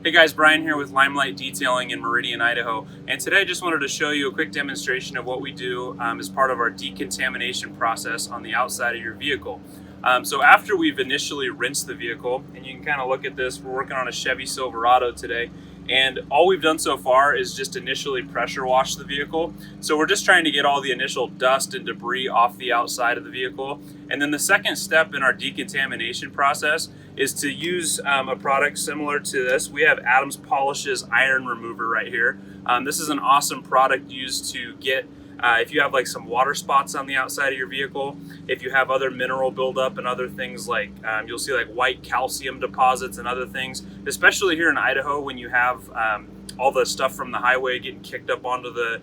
Hey guys, Brian here with Limelight Detailing in Meridian, Idaho. And today I just wanted to show you a quick demonstration of what we do as part of our decontamination process on the outside of your vehicle. So after we've initially rinsed the vehicle, and you can kind of look at this, we're working on a Chevy Silverado today, and all we've done so far is just initially pressure wash the vehicle. So we're just trying to get all the initial dust and debris off the outside of the vehicle. And then the second step in our decontamination process is to use a product similar to this. We have Adams Polish's iron remover right here. This is an awesome product used to get if you have like some water spots on the outside of your vehicle, if you have other mineral buildup and other things like you'll see like white calcium deposits and other things, especially here in Idaho when you have all the stuff from the highway getting kicked up onto the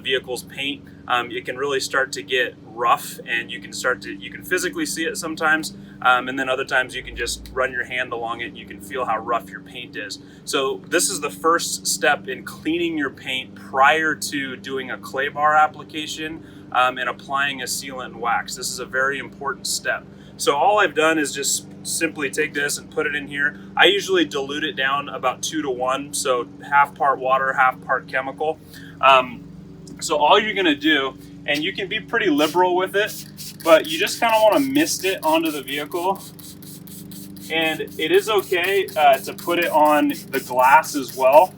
vehicle's paint, it can really start to get rough, and you can physically see it sometimes, and then other times you can just run your hand along it and you can feel how rough your paint is. So this is the first step in cleaning your paint prior to doing a clay bar application and applying a sealant and wax. This is a very important step. So all I've done is just simply take this and put it in here. I usually dilute it down about 2 to 1, so half part water, half part chemical. So all you're gonna do, and you can be pretty liberal with it, but you just kind of want to mist it onto the vehicle. And it is okay to put it on the glass as well.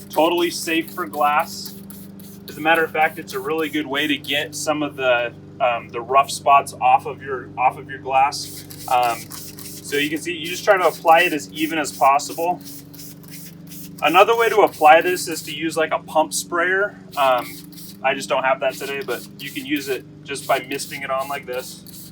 Totally safe for glass. As a matter of fact, it's a really good way to get some of the rough spots off of your glass. So you can see, you just try to apply it as even as possible. Another way to apply this is to use like a pump sprayer. I just don't have that today, but you can use it just by misting it on like this.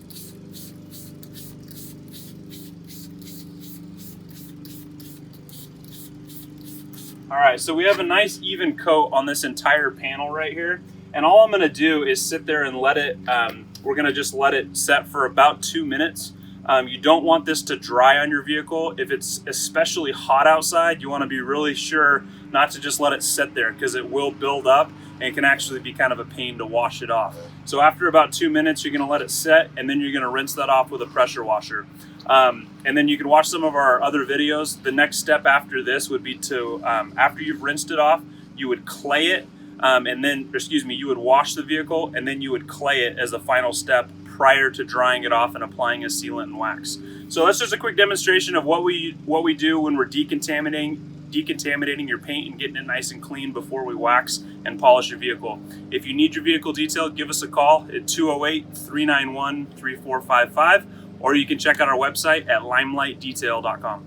All right, so we have a nice even coat on this entire panel right here. And all I'm gonna do is sit there and let it, we're gonna just let it set for about 2 minutes. You don't want this to dry on your vehicle. If it's especially hot outside, you wanna be really sure not to just let it sit there, because it will build up and it can actually be kind of a pain to wash it off. So after about 2 minutes, you're gonna let it set, and then you're gonna rinse that off with a pressure washer. And then you can watch some of our other videos. The next step after this would be to, after you've rinsed it off, you would clay it, you would wash the vehicle, and then you would clay it as the final step prior to drying it off and applying a sealant and wax. So that's just a quick demonstration of what we do when we're decontaminating your paint and getting it nice and clean before we wax and polish your vehicle. If you need your vehicle detailed, give us a call at 208-391-3455, or you can check out our website at limelightdetail.com.